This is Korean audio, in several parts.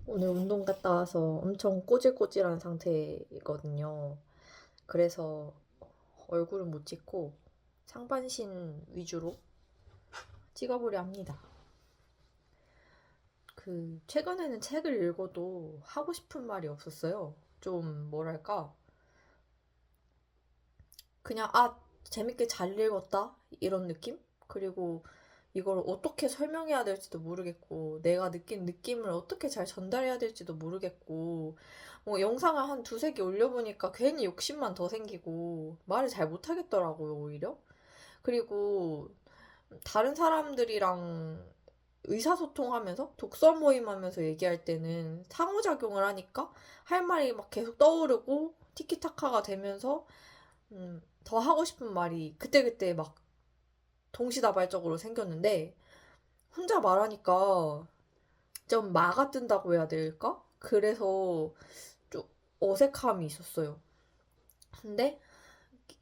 오늘 운동 갔다 와서 엄청 꼬질꼬질한 상태이거든요. 그래서 얼굴은 못 찍고 상반신 위주로 찍어보려 합니다. 최근에는 책을 읽어도 하고 싶은 말이 없었어요. 좀 뭐랄까, 그냥 재밌게 잘 읽었다 이런 느낌? 그리고 이걸 어떻게 설명해야 될지도 모르겠고 내가 느낀 느낌을 어떻게 잘 전달해야 될지도 모르겠고 뭐 영상을 한 두세 개 올려보니까 괜히 욕심만 더 생기고 말을 잘 못하겠더라고요, 오히려. 그리고 다른 사람들이랑 의사소통하면서 독서 모임하면서 얘기할 때는 상호작용을 하니까 할 말이 막 계속 떠오르고 티키타카가 되면서 더 하고 싶은 말이 그때그때 막 동시다발적으로 생겼는데 혼자 말하니까 좀 마가 뜬다고 해야 될까? 그래서 좀 어색함이 있었어요. 근데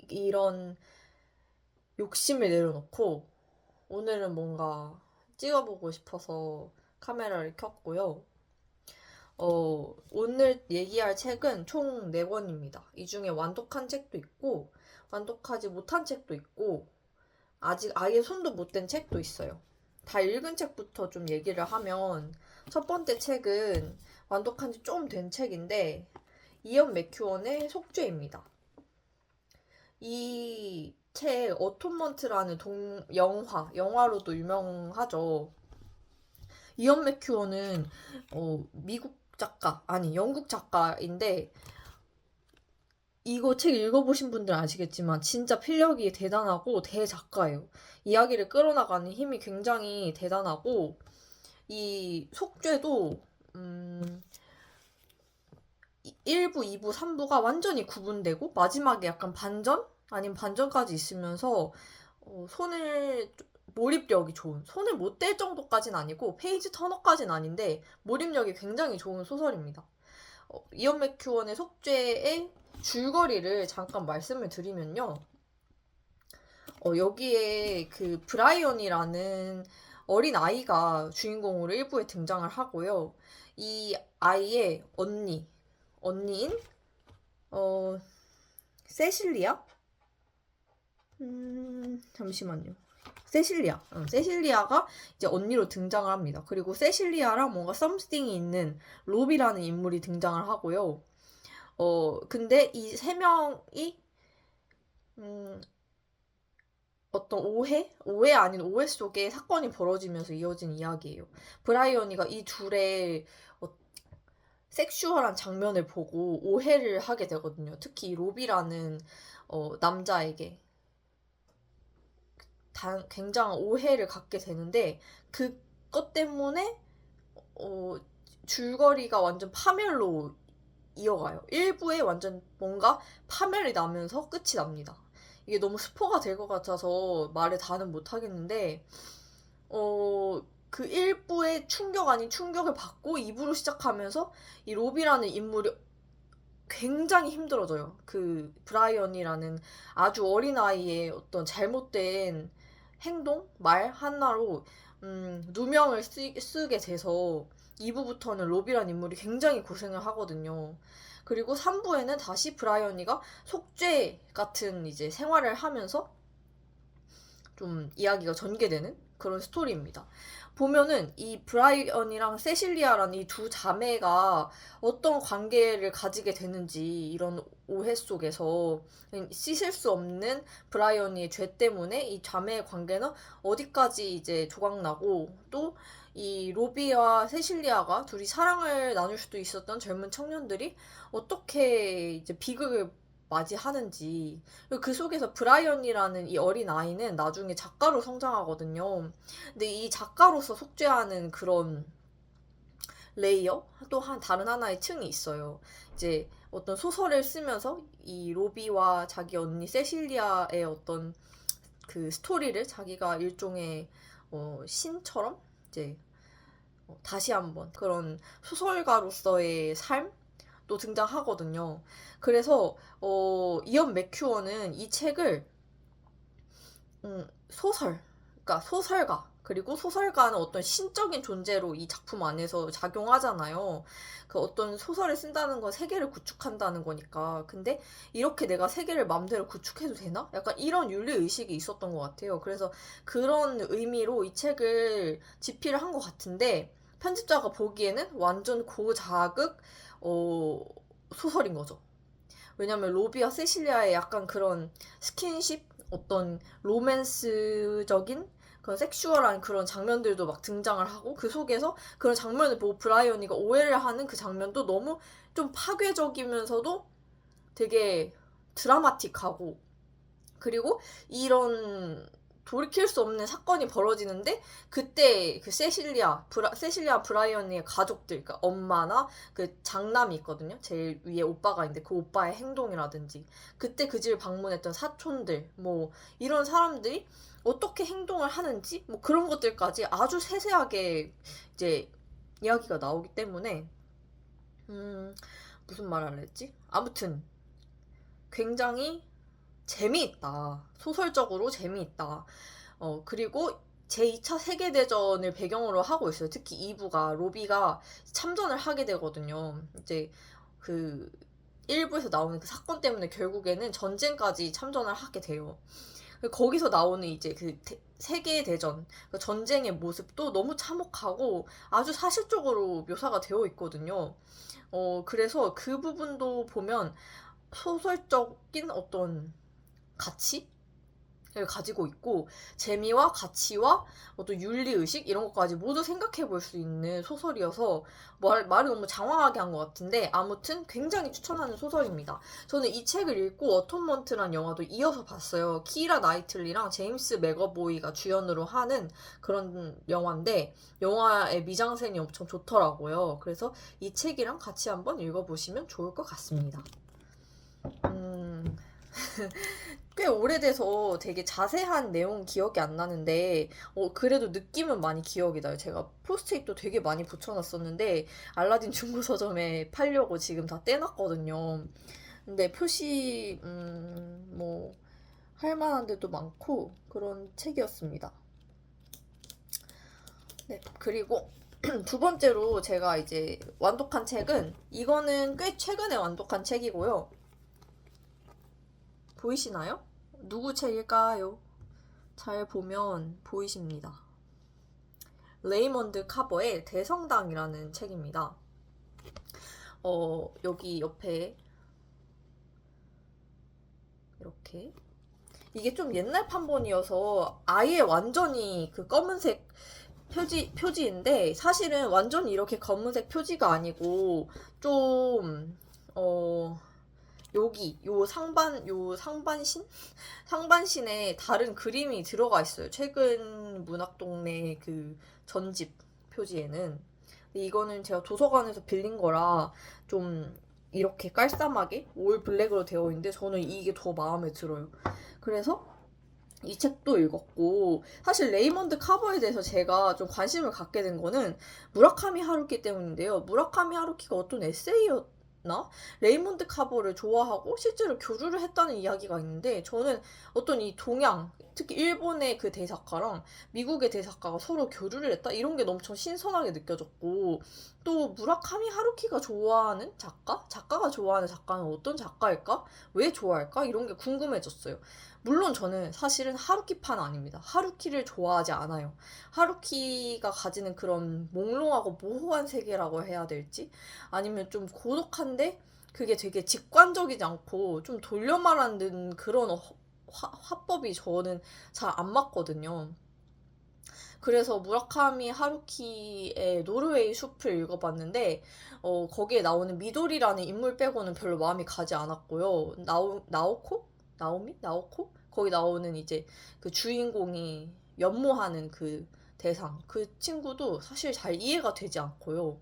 이런 욕심을 내려놓고 오늘은 뭔가 찍어보고 싶어서 카메라를 켰고요. 오늘 얘기할 책은 총 4권입니다. 이 중에 완독한 책도 있고, 완독하지 못한 책도 있고, 아직 아예 손도 못 댄 책도 있어요. 다 읽은 책부터 좀 얘기를 하면, 첫 번째 책은 완독한 지 좀 된 책인데, 이언 맥큐언의 속죄입니다. 이 책 어톤먼트라는 영화로도 유명하죠. 이언 맥큐언은 미국 작가, 아니 영국 작가인데 이거 책 읽어보신 분들은 아시겠지만 진짜 필력이 대단하고 대작가예요. 이야기를 끌어나가는 힘이 굉장히 대단하고 이 속죄도 1부, 2부, 3부가 완전히 구분되고 마지막에 약간 반전? 아니면 반전까지 있으면서 손을 몰입력이 좋은, 손을 못 뗄 정도까지는 아니고 페이지 터너까지는 아닌데 몰입력이 굉장히 좋은 소설입니다. 이언 맥큐언의 속죄의 줄거리를 잠깐 말씀을 드리면요. 여기에 그 브라이언이라는 어린 아이가 주인공으로 일부에 등장을 하고요. 이 아이의 언니인 어 세실리아? 잠시만요. 세실리아가 이제 언니로 등장을 합니다. 그리고 세실리아랑 뭔가 썸씽이 있는 로비라는 인물이 등장을 하고요. 근데 이 세 명이 음, 어떤 오해 아닌 오해 속에 사건이 벌어지면서 이어진 이야기예요. 브라이언이가 이 둘의 섹슈얼한 장면을 보고 오해를 하게 되거든요. 특히 이 로비라는 남자에게 굉장한 오해를 갖게 되는데 그것 때문에 어, 줄거리가 완전 파멸로 이어가요. 1부에 완전 뭔가 파멸이 나면서 끝이 납니다. 이게 너무 스포가 될 것 같아서 말을 다는 못하겠는데 그 1부의 충격 아닌 충격을 받고 2부로 시작하면서 이 로비라는 인물이 굉장히 힘들어져요. 그 브라이언이라는 아주 어린아이의 어떤 잘못된 행동, 말 하나로 누명을 쓰게 돼서 2부부터는 로비란 인물이 굉장히 고생을 하거든요. 그리고 3부에는 다시 브라이언이가 속죄 같은 이제 생활을 하면서 좀 이야기가 전개되는 그런 스토리입니다. 보면은 이 브라이언이랑 세실리아라는 이 두 자매가 어떤 관계를 가지게 되는지 이런 오해 속에서 씻을 수 없는 브라이언이의 죄 때문에 이 자매의 관계는 어디까지 이제 조각나고 또 이 로비와 세실리아가 둘이 사랑을 나눌 수도 있었던 젊은 청년들이 어떻게 이제 비극을 맞이하는지. 그 속에서 브라이언이라는 이 어린 아이는 나중에 작가로 성장하거든요. 근데 이 작가로서 속죄하는 그런 레이어? 또 다른 하나의 층이 있어요. 이제 어떤 소설을 쓰면서 이 로비와 자기 언니 세실리아의 어떤 그 스토리를 자기가 일종의 신처럼 이제 다시 한번 그런 소설가로서의 삶도 등장하거든요. 그래서 이언 맥큐어는 이 책을 소설, 그러니까 소설가, 그리고 소설가는 어떤 신적인 존재로 이 작품 안에서 작용하잖아요. 그 어떤 소설을 쓴다는 건 세계를 구축한다는 거니까. 근데 이렇게 내가 세계를 마음대로 구축해도 되나? 약간 이런 윤리의식이 있었던 것 같아요. 그래서 그런 의미로 이 책을 집필을 한 것 같은데, 편집자가 보기에는 완전 고자극, 어, 소설인 거죠. 왜냐면 로비와 세실리아의 약간 그런 스킨십, 어떤 로맨스적인 그런 섹슈얼한 그런 장면들도 막 등장을 하고, 그 속에서 그런 장면을 보고 브라이언이가 오해를 하는 그 장면도 너무 좀 파괴적이면서도 되게 드라마틱하고, 그리고 이런 돌이킬 수 없는 사건이 벌어지는데, 그때 그 세실리아 브라이언의 가족들, 그러니까 엄마나 그 장남이 있거든요. 제일 위에 오빠가 있는데 그 오빠의 행동이라든지, 그때 그 집을 방문했던 사촌들, 뭐 이런 사람들이 어떻게 행동을 하는지, 뭐 그런 것들까지 아주 세세하게 이제 이야기가 나오기 때문에, 무슨 말 하려 했지? 아무튼 굉장히 재미있다. 소설적으로 재미있다. 그리고 제2차 세계대전을 배경으로 하고 있어요. 특히 2부가 로비가 참전을 하게 되거든요. 이제 그 1부에서 나오는 그 사건 때문에 결국에는 전쟁까지 참전을 하게 돼요. 거기서 나오는 이제 그 세계대전, 그 전쟁의 모습도 너무 참혹하고 아주 사실적으로 묘사가 되어 있거든요. 그래서 그 부분도 보면 소설적인 어떤 가치를 가지고 있고, 재미와 가치와 어떤 윤리의식 이런 것까지 모두 생각해 볼 수 있는 소설이어서, 말을 너무 장황하게 한 것 같은데 아무튼 굉장히 추천하는 소설입니다. 저는 이 책을 읽고 어톤먼트란 영화도 이어서 봤어요. 키라 나이틀리랑 제임스 맥어보이가 주연으로 하는 그런 영화인데, 영화의 미장센이 엄청 좋더라고요. 그래서 이 책이랑 같이 한번 읽어보시면 좋을 것 같습니다. 꽤 오래돼서 되게 자세한 내용 기억이 안 나는데, 그래도 느낌은 많이 기억이 나요. 제가 포스트잇도 되게 많이 붙여놨었는데, 알라딘 중고 서점에 팔려고 지금 다 떼놨거든요. 근데 표시, 뭐, 할 만한 데도 많고, 그런 책이었습니다. 네, 그리고 두 번째로 제가 이제 완독한 책은, 이거는 꽤 최근에 완독한 책이고요. 보이시나요? 누구 책일까요? 잘 보면 보이십니다. 레이먼드 카버의 대성당이라는 책입니다. 여기 옆에 이렇게, 이게 좀 옛날 판본이어서 아예 완전히 그 검은색 표지인데, 사실은 완전히 이렇게 검은색 표지가 아니고 좀 여기 요 상반신 상반신에 다른 그림이 들어가 있어요. 최근 문학동네 그 전집 표지에는. 근데 이거는 제가 도서관에서 빌린 거라 좀 이렇게 깔쌈하게 올 블랙으로 되어 있는데, 저는 이게 더 마음에 들어요. 그래서 이 책도 읽었고, 사실 레이먼드 카버에 대해서 제가 좀 관심을 갖게 된 거는 무라카미 하루키 때문인데요. 무라카미 하루키가 어떤 에세이였나? 레이먼드 카버를 좋아하고 실제로 교류를 했다는 이야기가 있는데, 저는 어떤 이 동양, 특히 일본의 그 대작가랑 미국의 대작가가 서로 교류를 했다? 이런 게 엄청 신선하게 느껴졌고, 또 무라카미 하루키가 좋아하는 작가? 작가가 좋아하는 작가는 어떤 작가일까? 왜 좋아할까? 이런 게 궁금해졌어요. 물론 저는 사실은 하루키파는 아닙니다. 하루키를 좋아하지 않아요. 하루키가 가지는 그런 몽롱하고 모호한 세계라고 해야 될지, 아니면 좀 고독한데 그게 되게 직관적이지 않고 좀 돌려 말하는 그런 화법이 저는 잘 안 맞거든요. 그래서 무라카미 하루키의 노르웨이 숲을 읽어봤는데, 거기에 나오는 미도리라는 인물 빼고는 별로 마음이 가지 않았고요. 나오코? 거기 나오는 이제 그 주인공이 연모하는 그 대상, 그 친구도 사실 잘 이해가 되지 않고요.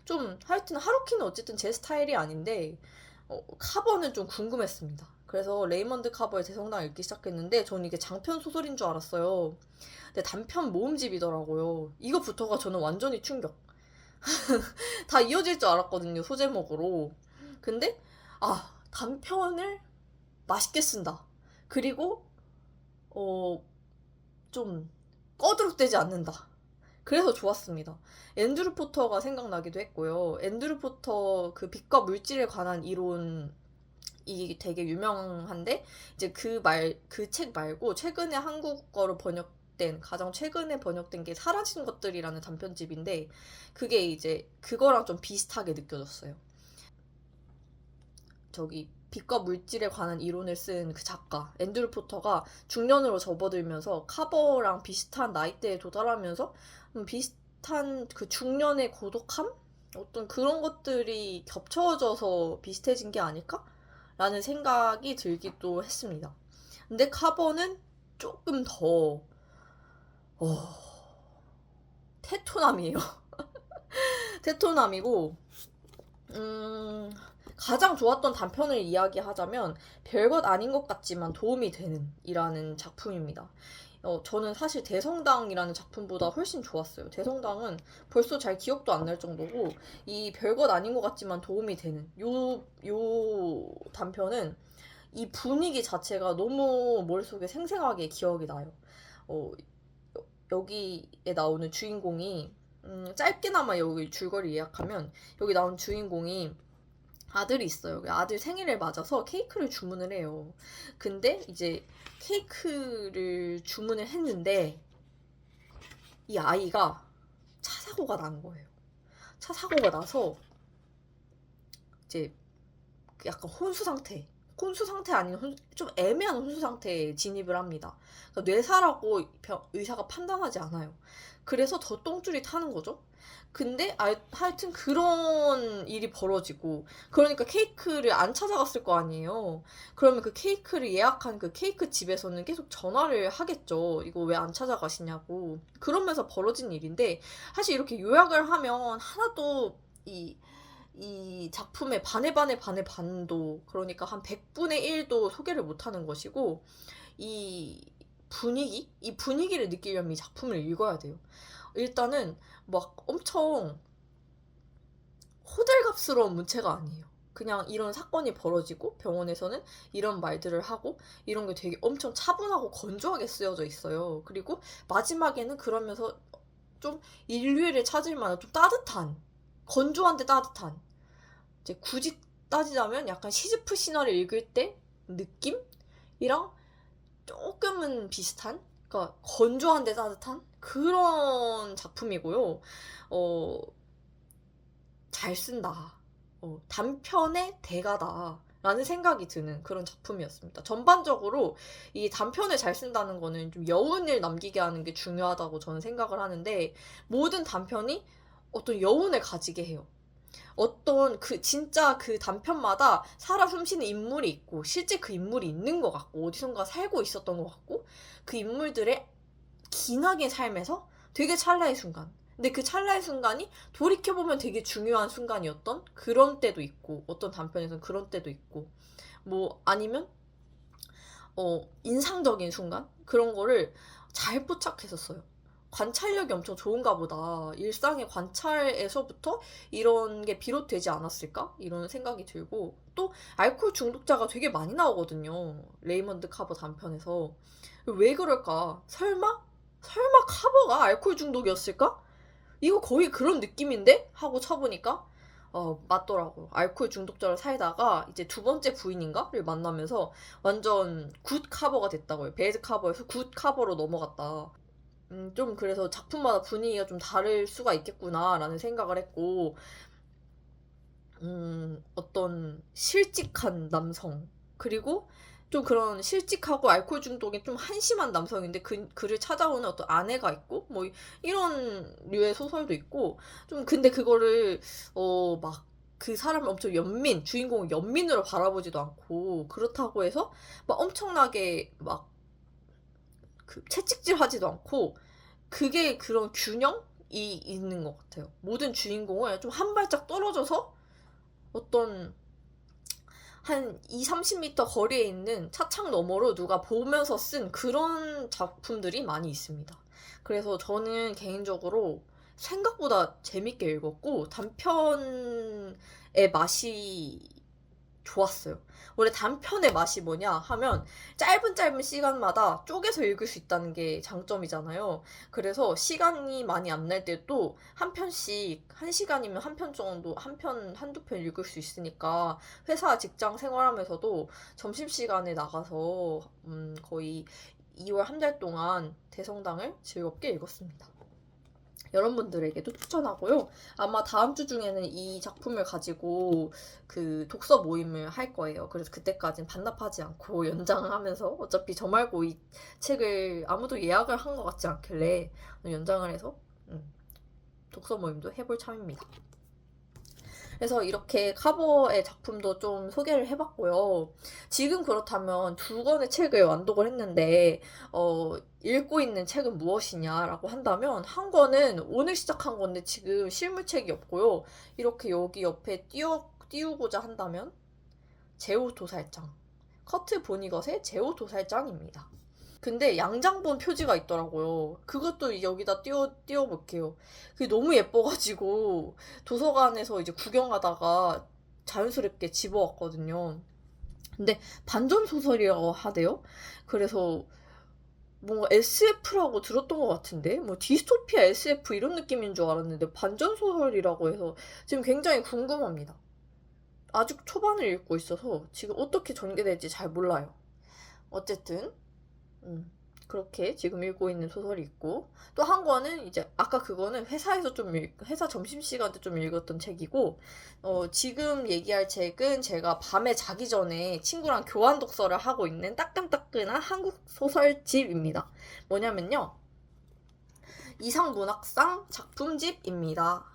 좀 하여튼 하루키는 어쨌든 제 스타일이 아닌데, 카버는 좀 궁금했습니다. 그래서 레이먼드 카버의 대성당 읽기 시작했는데, 저는 이게 장편 소설인 줄 알았어요. 근데 단편 모음집이더라고요. 이거부터가 저는 완전히 충격. 다 이어질 줄 알았거든요, 소제목으로. 근데 단편을 맛있게 쓴다. 그리고 어, 좀 꺼드럭대지 않는다. 그래서 좋았습니다. 앤드류 포터가 생각나기도 했고요. 앤드류 포터 그 빛과 물질에 관한 이론이 되게 유명한데, 이제 그 책 말고 최근에 한국어로 가장 최근에 번역된 게 사라진 것들이라는 단편집인데, 그게 이제 그거랑 좀 비슷하게 느껴졌어요. 빛과 물질에 관한 이론을 쓴 그 작가 앤드류 포터가 중년으로 접어들면서 카버랑 비슷한 나이대에 도달하면서 비슷한 그 중년의 고독함? 어떤 그런 것들이 겹쳐져서 비슷해진 게 아닐까? 라는 생각이 들기도 했습니다. 근데 카버는 조금 더 테토남이에요. 테토남이고 가장 좋았던 단편을 이야기하자면 별것 아닌 것 같지만 도움이 되는 이라는 작품입니다. 저는 사실 대성당이라는 작품보다 훨씬 좋았어요. 대성당은 벌써 잘 기억도 안 날 정도고, 이 별것 아닌 것 같지만 도움이 되는 요 단편은 이 분위기 자체가 너무 머릿속에 생생하게 기억이 나요. 여기에 나오는 주인공이 짧게나마 여기 줄거리 예약하면 여기 나온 주인공이 아들이 있어요. 아들 생일을 맞아서 케이크를 주문을 해요. 근데 이제 케이크를 주문을 했는데 이 아이가 차 사고가 난 거예요. 차 사고가 나서 이제 약간 혼수 상태 아닌 좀 애매한 혼수 상태에 진입을 합니다. 그러니까 뇌사라고 의사가 판단하지 않아요. 그래서 더 똥줄이 타는 거죠. 근데 하여튼 그런 일이 벌어지고, 그러니까 케이크를 안 찾아갔을 거 아니에요. 그러면 그 케이크를 예약한 그 케이크 집에서는 계속 전화를 하겠죠. 이거 왜 안 찾아가시냐고. 그러면서 벌어진 일인데, 사실 이렇게 요약을 하면 하나도 이 작품의 반의 반도, 그러니까 한 100분의 1도 소개를 못하는 것이고, 이 분위기를 느끼려면 이 작품을 읽어야 돼요. 일단은 막 엄청 호들갑스러운 문체가 아니에요. 그냥 이런 사건이 벌어지고 병원에서는 이런 말들을 하고 이런 게 되게 엄청 차분하고 건조하게 쓰여져 있어요. 그리고 마지막에는 그러면서 좀 인류애를 찾을 만한 좀 따뜻한, 건조한데 따뜻한, 이제 굳이 따지자면 약간 시즈프 신화를 읽을 때 느낌이랑 조금은 비슷한, 그러니까 건조한데 따뜻한 그런 작품이고요. 잘 쓴다. 단편의 대가다. 라는 생각이 드는 그런 작품이었습니다. 전반적으로 이 단편을 잘 쓴다는 거는 좀 여운을 남기게 하는 게 중요하다고 저는 생각을 하는데, 모든 단편이 어떤 여운을 가지게 해요. 진짜 그 단편마다 살아 숨쉬는 인물이 있고, 실제 그 인물이 있는 것 같고, 어디선가 살고 있었던 것 같고, 그 인물들의 기나긴 삶에서 되게 찰나의 순간. 근데 그 찰나의 순간이 돌이켜보면 되게 중요한 순간이었던 그런 때도 있고, 어떤 단편에서는 그런 때도 있고, 뭐, 아니면, 인상적인 순간? 그런 거를 잘 포착했었어요. 관찰력이 엄청 좋은가 보다. 일상의 관찰에서부터 이런 게 비롯되지 않았을까? 이런 생각이 들고, 또 알코올 중독자가 되게 많이 나오거든요. 레이먼드 카버 단편에서. 왜 그럴까? 설마 카버가 알코올 중독이었을까? 이거 거의 그런 느낌인데? 하고 쳐보니까 맞더라고요. 알코올 중독자로 살다가 이제 두 번째 부인인가를 만나면서 완전 굿 카버가 됐다고요. 배드 카버에서 굿 카버로 넘어갔다. 좀 그래서 작품마다 분위기가 좀 다를 수가 있겠구나라는 생각을 했고, 어떤 실직한 남성, 그리고 좀 그런 실직하고 알코올 중독이 좀 한심한 남성인데 그를 찾아오는 어떤 아내가 있고, 뭐 이런 류의 소설도 있고, 좀 근데 그거를 막 그 사람을 엄청 주인공을 연민으로 바라보지도 않고, 그렇다고 해서 막 엄청나게 막 그 채찍질 하지도 않고, 그게 그런 균형이 있는 것 같아요. 모든 주인공을 좀 한 발짝 떨어져서 어떤 한 2, 30m 거리에 있는 차창 너머로 누가 보면서 쓴 그런 작품들이 많이 있습니다. 그래서 저는 개인적으로 생각보다 재밌게 읽었고, 단편의 맛이 좋았어요. 원래 단편의 맛이 뭐냐 하면 짧은 시간마다 쪼개서 읽을 수 있다는 게 장점이잖아요. 그래서 시간이 많이 안 날 때도 한 편씩, 한 시간이면 한 편 정도, 한 편, 한두 편 읽을 수 있으니까 회사 직장 생활하면서도 점심시간에 나가서 거의 2월 한 달 동안 대성당을 즐겁게 읽었습니다. 여러분들에게도 추천하고요. 아마 다음 주 중에는 이 작품을 가지고 그 독서 모임을 할 거예요. 그래서 그때까지는 반납하지 않고 연장을 하면서 어차피 저 말고 이 책을 아무도 예약을 한 것 같지 않길래 연장을 해서 독서 모임도 해볼 참입니다. 그래서 이렇게 카버의 작품도 좀 소개를 해봤고요. 지금 그렇다면 두 권의 책을 완독을 했는데 읽고 있는 책은 무엇이냐라고 한다면 한 권은 오늘 시작한 건데 지금 실물책이 없고요. 이렇게 여기 옆에 띄우고자 한다면 제오 도살장, 커트 보니것의 제오 도살장입니다. 근데 양장본 표지가 있더라고요. 그것도 여기다 띄워볼게요. 그게 너무 예뻐가지고 도서관에서 이제 구경하다가 자연스럽게 집어왔거든요. 근데 반전 소설이라고 하대요. 그래서 뭔가 SF라고 들었던 것 같은데 뭐 디스토피아 SF 이런 느낌인 줄 알았는데 반전 소설이라고 해서 지금 굉장히 궁금합니다. 아직 초반을 읽고 있어서 지금 어떻게 전개될지 잘 몰라요. 어쨌든 그렇게 지금 읽고 있는 소설이 있고 또 한 권은 이제 아까 그거는 회사에서 회사 점심시간 때 좀 읽었던 책이고 지금 얘기할 책은 제가 밤에 자기 전에 친구랑 교환 독서를 하고 있는 따끈따끈한 한국 소설집입니다. 뭐냐면요. 이상문학상 작품집입니다.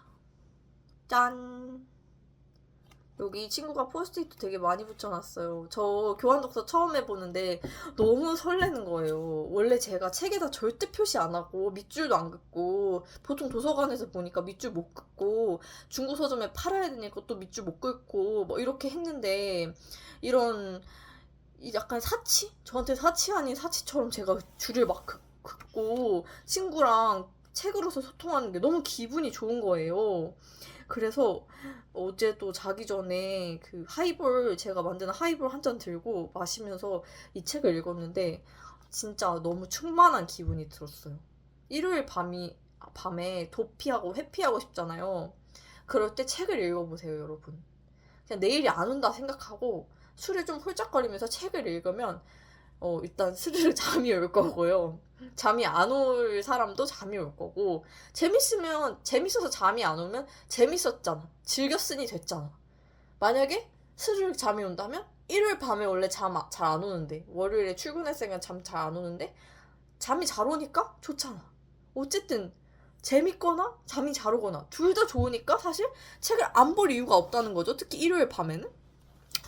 짠! 여기 친구가 포스트잇도 되게 많이 붙여놨어요. 저 교환독서 처음 해보는데 너무 설레는 거예요. 원래 제가 책에다 절대 표시 안 하고 밑줄도 안 긋고 보통 도서관에서 보니까 밑줄 못 긋고 중고 서점에 팔아야 되니까 또 밑줄 못 긋고 뭐 이렇게 했는데 이런 약간 사치? 저한테 사치 아닌 사치처럼 제가 줄을 막 긋고 친구랑 책으로서 소통하는 게 너무 기분이 좋은 거예요. 그래서 어제도 자기 전에 그 제가 만드는 하이볼 한 잔 들고 마시면서 이 책을 읽었는데 진짜 너무 충만한 기분이 들었어요. 일요일 밤에 도피하고 회피하고 싶잖아요. 그럴 때 책을 읽어보세요, 여러분. 그냥 내일이 안 온다 생각하고 술을 좀 홀짝거리면서 책을 읽으면 일단 스르르 잠이 올 거고요. 잠이 안 올 사람도 잠이 올 거고, 재밌어서 잠이 안 오면 재밌었잖아. 즐겼으니 됐잖아. 만약에 스르르 잠이 온다면, 일요일 밤에 원래 잠 잘 안 오는데, 월요일에 출근했으니까 잠 잘 안 오는데, 잠이 잘 오니까 좋잖아. 어쨌든, 재밌거나 잠이 잘 오거나, 둘 다 좋으니까 사실 책을 안 볼 이유가 없다는 거죠. 특히 일요일 밤에는.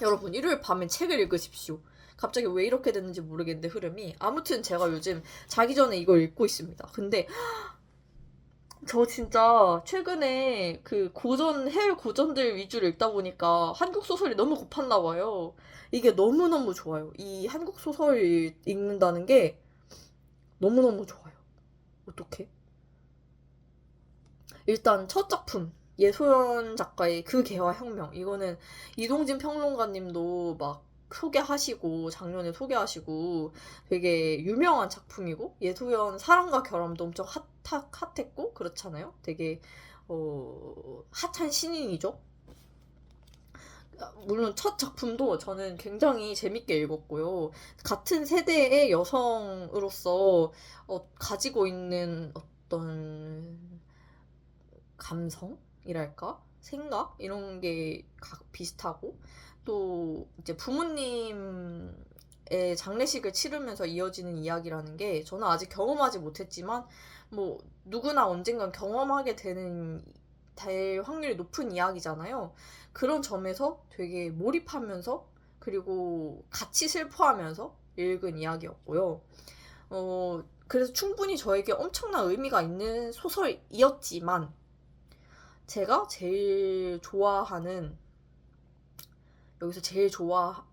여러분, 일요일 밤엔 책을 읽으십시오. 갑자기 왜 이렇게 됐는지 모르겠는데 흐름이. 아무튼 제가 요즘 자기 전에 이걸 읽고 있습니다. 근데 저 진짜 최근에 그 해외 고전들 위주로 읽다 보니까 한국 소설이 너무 고팠나 봐요. 이게 너무너무 좋아요. 이 한국 소설 읽는다는 게 너무너무 좋아요. 어떡해? 일단 첫 작품 예소연 작가의 그 개화 혁명. 이거는 이동진 평론가님도 막 작년에 소개하시고 되게 유명한 작품이고 예소연 사랑과 결함도 엄청 핫했고 그렇잖아요. 되게 핫한 신인이죠. 물론 첫 작품도 저는 굉장히 재밌게 읽었고요. 같은 세대의 여성으로서 가지고 있는 어떤 감성이랄까? 생각? 이런 게 비슷하고 또 이제 부모님의 장례식을 치르면서 이어지는 이야기라는 게 저는 아직 경험하지 못했지만 뭐 누구나 언젠간 경험하게 될 확률이 높은 이야기잖아요. 그런 점에서 되게 몰입하면서 그리고 같이 슬퍼하면서 읽은 이야기였고요. 그래서 충분히 저에게 엄청난 의미가 있는 소설이었지만 제가 제일 좋아하는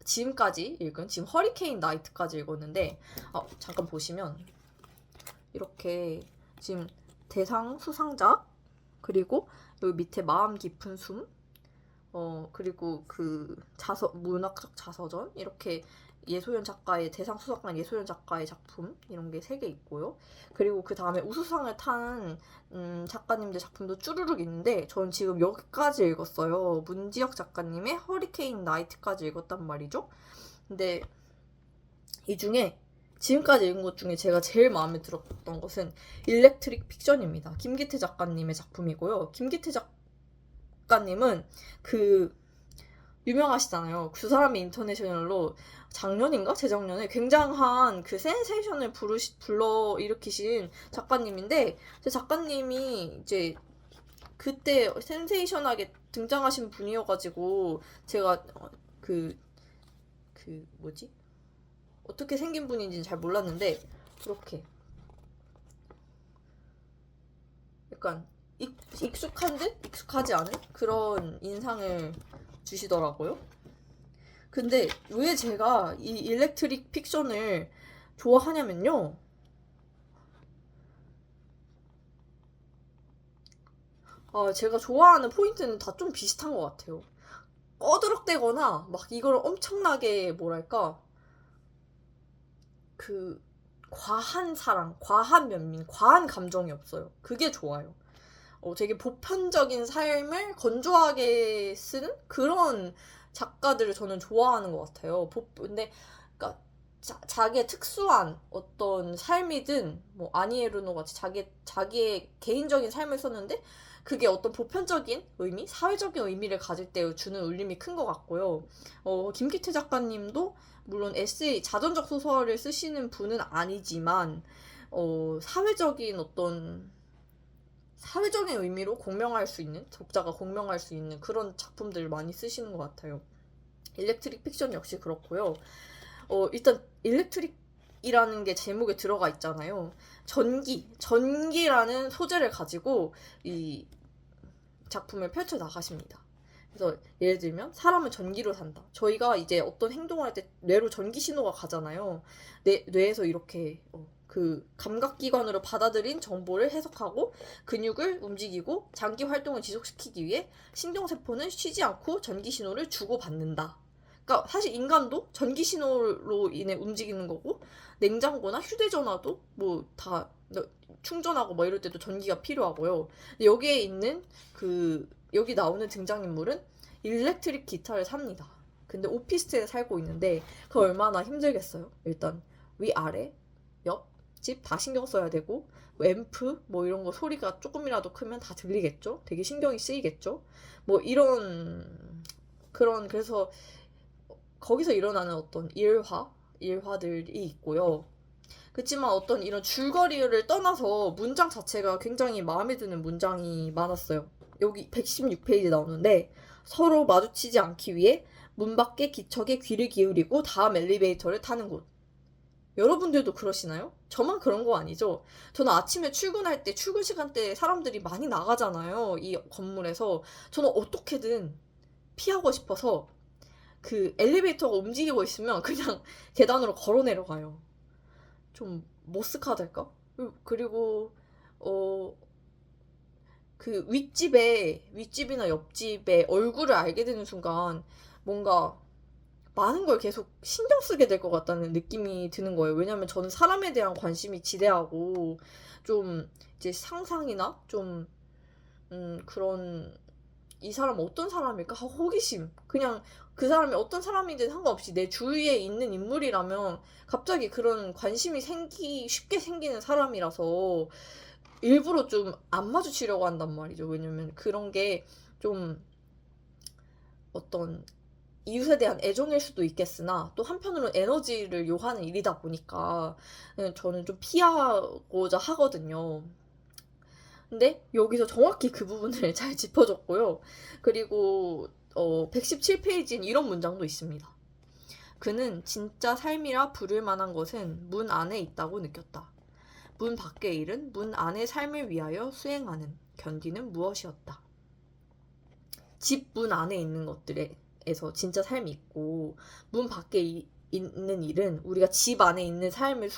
지금까지 읽은 지금 허리케인 나이트까지 읽었는데 잠깐 보시면 이렇게 지금 대상 수상작 그리고 여기 밑에 마음 깊은 숨 그리고 그 문학적 자서전, 이렇게 예소연 작가의, 대상 수상한 예소연 작가의 작품, 이런 게 3개 있고요. 그리고 그 다음에 우수상을 탄, 작가님들 작품도 쭈루룩 있는데, 저는 지금 여기까지 읽었어요. 문지혁 작가님의 허리케인 나이트까지 읽었단 말이죠. 근데 이 중에 지금까지 읽은 것 중에 제가 제일 마음에 들었던 것은 일렉트릭 픽션입니다. 김기태 작가님의 작품이고요. 김기태 작가님은 그 유명하시잖아요. 그 사람이 인터내셔널로 작년인가 재작년에 굉장한 그 센세이션을 불러일으키신 작가님인데, 제 작가님이 이제 그때 센세이션하게 등장하신 분이어가지고 제가 뭐지? 어떻게 생긴 분인지는 잘 몰랐는데, 그렇게 약간 익숙한 듯 익숙하지 않은 그런 인상을 주시더라고요. 근데 왜 제가 이 일렉트릭 픽션을 좋아하냐면요, 제가 좋아하는 포인트는 다 좀 비슷한 것 같아요. 꺼드럭대거나 막 이걸 엄청나게 뭐랄까, 그 과한 사랑, 과한 면민, 과한 감정이 없어요. 그게 좋아요. 되게 보편적인 삶을 건조하게 쓰는 그런 작가들을 저는 좋아하는 것 같아요. 근데 그러니까 자기의 특수한 어떤 삶이든, 뭐 아니에르노 같이 자기의 개인적인 삶을 썼는데 그게 어떤 보편적인 의미, 사회적인 의미를 가질 때 주는 울림이 큰 것 같고요. 김기태 작가님도 물론 에세이, 자전적 소설을 쓰시는 분은 아니지만 사회적인 의미로 공명할 수 있는, 독자가 공명할 수 있는 그런 작품들을 많이 쓰시는 것 같아요. 일렉트릭 픽션 역시 그렇고요. 일단 일렉트릭이라는 게 제목에 들어가 있잖아요. 전기라는 소재를 가지고 이 작품을 펼쳐 나가십니다. 그래서 예를 들면 사람은 전기로 산다. 저희가 이제 어떤 행동을 할 때 뇌로 전기 신호가 가잖아요. 뇌에서 이렇게 그 감각기관으로 받아들인 정보를 해석하고 근육을 움직이고 장기 활동을 지속시키기 위해 신경세포는 쉬지 않고 전기 신호를 주고받는다. 그러니까 사실 인간도 전기 신호로 인해 움직이는 거고, 냉장고나 휴대전화도 뭐 다 충전하고 뭐 이럴 때도 전기가 필요하고요. 여기에 있는 여기 나오는 등장인물은 일렉트릭 기타를 삽니다. 근데 오피스텔에 살고 있는데 그 얼마나 힘들겠어요. 일단 위아래, 옆, 집 다 신경 써야 되고, 앰프 뭐 이런 거 소리가 조금이라도 크면 다 들리겠죠. 되게 신경이 쓰이겠죠. 뭐 그래서 거기서 일어나는 어떤 일화들이 있고요. 그렇지만 어떤 이런 줄거리를 떠나서 문장 자체가 굉장히 마음에 드는 문장이 많았어요. 여기 116페이지 나오는데, 서로 마주치지 않기 위해 문 밖의 기척에 귀를 기울이고 다음 엘리베이터를 타는 곳. 여러분들도 그러시나요? 저만 그런 거 아니죠? 저는 아침에 출근할 때, 출근 시간대에 사람들이 많이 나가잖아요. 이 건물에서. 저는 어떻게든 피하고 싶어서 그 엘리베이터가 움직이고 있으면 그냥 계단으로 걸어 내려가요. 좀 머쓱하달까? 그리고 그 윗집이나 옆집에 얼굴을 알게 되는 순간 뭔가 많은 걸 계속 신경 쓰게 될 것 같다는 느낌이 드는 거예요. 왜냐면 저는 사람에 대한 관심이 지대하고, 좀 이제 상상이나 좀 그런, 이 사람 어떤 사람일까? 호기심. 그냥 그 사람이 어떤 사람인지 상관없이 내 주위에 있는 인물이라면 갑자기 그런 관심이 쉽게 생기는 사람이라서 일부러 좀 안 마주치려고 한단 말이죠. 왜냐면 그런 게 좀 어떤 이웃에 대한 애정일 수도 있겠으나, 또 한편으로는 에너지를 요하는 일이다 보니까 저는 좀 피하고자 하거든요. 근데 여기서 정확히 그 부분을 잘 짚어줬고요. 그리고 117페이지엔 이런 문장도 있습니다. 그는 진짜 삶이라 부를 만한 것은 문 안에 있다고 느꼈다. 문 밖의 일은 문 안의 삶을 위하여 수행하는, 견디는 무엇이었다. 집 문 안에 있는 것들에서 진짜 삶이 있고, 문 밖에 있는 일은 우리가 집 안에 있는 삶을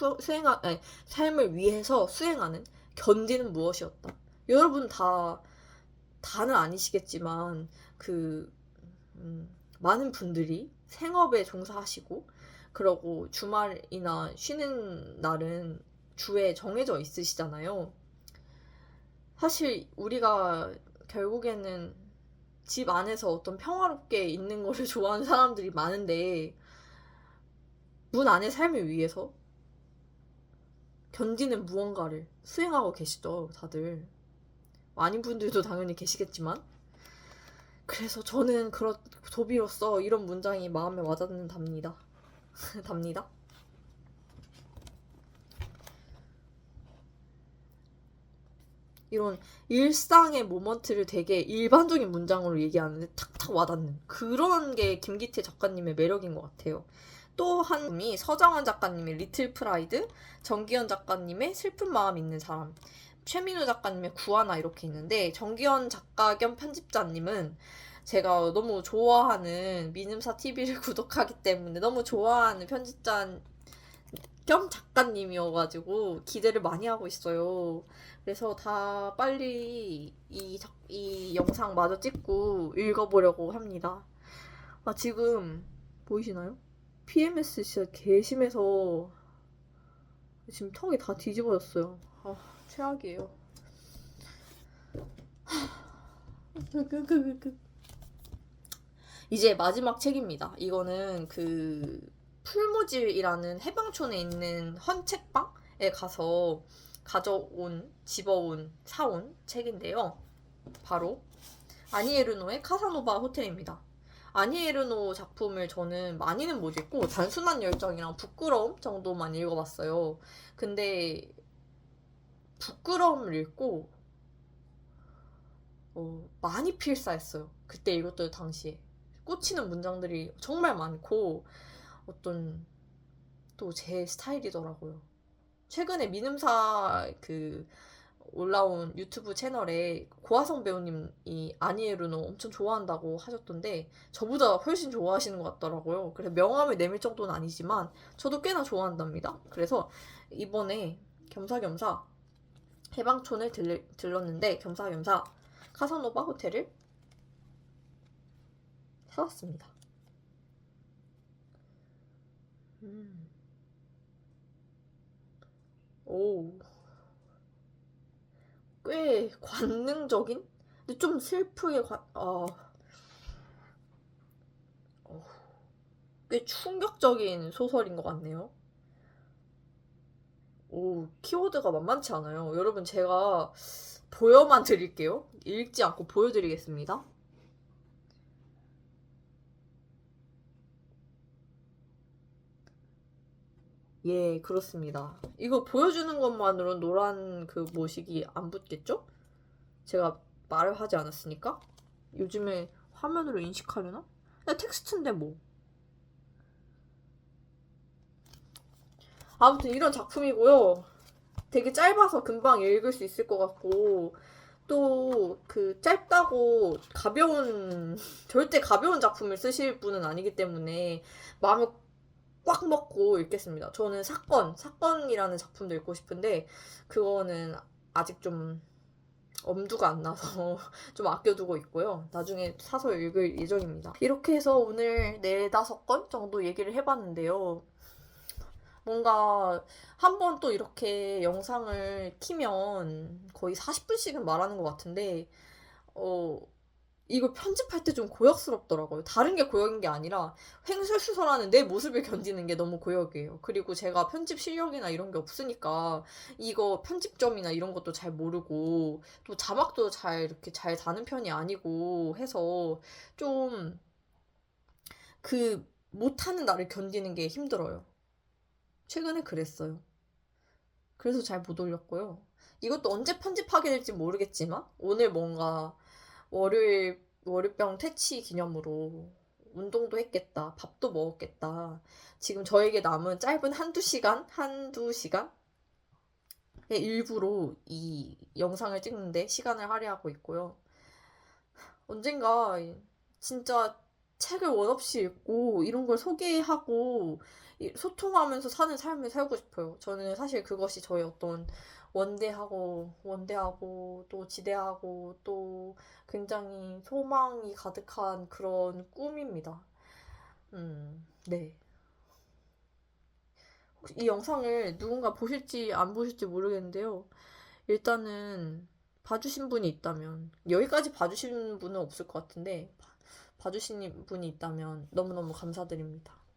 위해서 수행하는, 견디는 무엇이었다. 여러분 다는 아니시겠지만 많은 분들이 생업에 종사하시고 그러고 주말이나 쉬는 날은 주에 정해져 있으시잖아요. 사실 우리가 결국에는 집 안에서 어떤 평화롭게 있는 거를 좋아하는 사람들이 많은데 문 안의 삶을 위해서 견디는 무언가를 수행하고 계시죠, 다들. 많은 분들도 당연히 계시겠지만. 그래서 저는 도비로서 이런 문장이 마음에 와닿는답니다. 답니다. 이런 일상의 모먼트를 되게 일반적인 문장으로 얘기하는데 탁탁 와닿는 그런 게 김기태 작가님의 매력인 것 같아요. 또 한 분이 서정원 작가님의 리틀 프라이드, 정기현 작가님의 슬픈 마음 있는 사람, 최민우 작가님의 구하나 이렇게 있는데 정기현 작가 겸 편집자님은 제가 너무 좋아하는 미음사 TV를 구독하기 때문에 너무 좋아하는 편집자 겸 작가님이어가지고 기대를 많이 하고 있어요. 그래서 다 빨리 이 영상 마저 찍고 읽어보려고 합니다. 아, 지금 보이시나요? PMS 진짜 개심해서 지금 턱이 다 뒤집어졌어요. 아, 최악이에요. 이제 마지막 책입니다. 이거는 그 풀무질이라는 해방촌에 있는 헌책방에 가서 사온 책인데요. 바로 아니에르노의 카사노바 호텔입니다. 아니에르노 작품을 저는 많이는 못 읽고 단순한 열정이랑 부끄러움 정도만 읽어봤어요. 근데 부끄러움을 읽고 많이 필사했어요. 그때 읽었던 당시에. 꽂히는 문장들이 정말 많고 어떤 또 제 스타일이더라고요. 최근에 민음사 올라온 유튜브 채널에 고화성 배우님이 아니에르노 엄청 좋아한다고 하셨던데 저보다 훨씬 좋아하시는 것 같더라고요. 그래서 명함을 내밀 정도는 아니지만 저도 꽤나 좋아한답니다. 그래서 이번에 겸사겸사 해방촌을 들렀는데 겸사겸사 카사노바 호텔을 사왔습니다. 오, 꽤 관능적인? 근데 좀 슬프게 꽤 충격적인 소설인 것 같네요. 오, 키워드가 만만치 않아요. 여러분, 제가 보여만 드릴게요. 읽지 않고 보여드리겠습니다. 예, 그렇습니다. 이거 보여주는 것만으로 노란 그 모식이 안 붙겠죠? 제가 말을 하지 않았으니까? 요즘에 화면으로 인식하려나? 그냥 텍스트인데 뭐. 아무튼 이런 작품이고요. 되게 짧아서 금방 읽을 수 있을 것 같고 또 그 짧다고 절대 가벼운 작품을 쓰실 분은 아니기 때문에 마음을 꽉 먹고 읽겠습니다. 저는 사건이라는 작품도 읽고 싶은데 그거는 아직 좀 엄두가 안 나서 좀 아껴두고 있고요. 나중에 사서 읽을 예정입니다. 이렇게 해서 오늘 4-5건 정도 얘기를 해봤는데요. 뭔가 한 번 또 이렇게 영상을 키면 거의 40분씩은 말하는 것 같은데, 이걸 편집할 때 좀 고역스럽더라고요. 다른 게 고역인 게 아니라 횡설수설하는 내 모습을 견디는 게 너무 고역이에요. 그리고 제가 편집 실력이나 이런 게 없으니까 이거 편집점이나 이런 것도 잘 모르고 또 자막도 이렇게 잘 다는 편이 아니고 해서 좀 못하는 나를 견디는 게 힘들어요. 최근에 그랬어요. 그래서 잘 못 올렸고요. 이것도 언제 편집하게 될지 모르겠지만 오늘 뭔가 월요병 퇴치 기념으로 운동도 했겠다. 밥도 먹었겠다. 지금 저에게 남은 짧은 한두 시간의 일부로 이 영상을 찍는데 시간을 할애하고 있고요. 언젠가 진짜 책을 원 없이 읽고 이런 걸 소개하고 소통하면서 사는 삶을 살고 싶어요. 저는 사실 그것이 저의 어떤 원대하고 또 지대하고 또 굉장히 소망이 가득한 그런 꿈입니다. 네. 혹시 이 영상을 누군가 보실지 안 보실지 모르겠는데요. 일단은 봐주신 분이 있다면, 여기까지 봐주신 분은 없을 것 같은데, 봐주신 분이 있다면 너무너무 감사드립니다.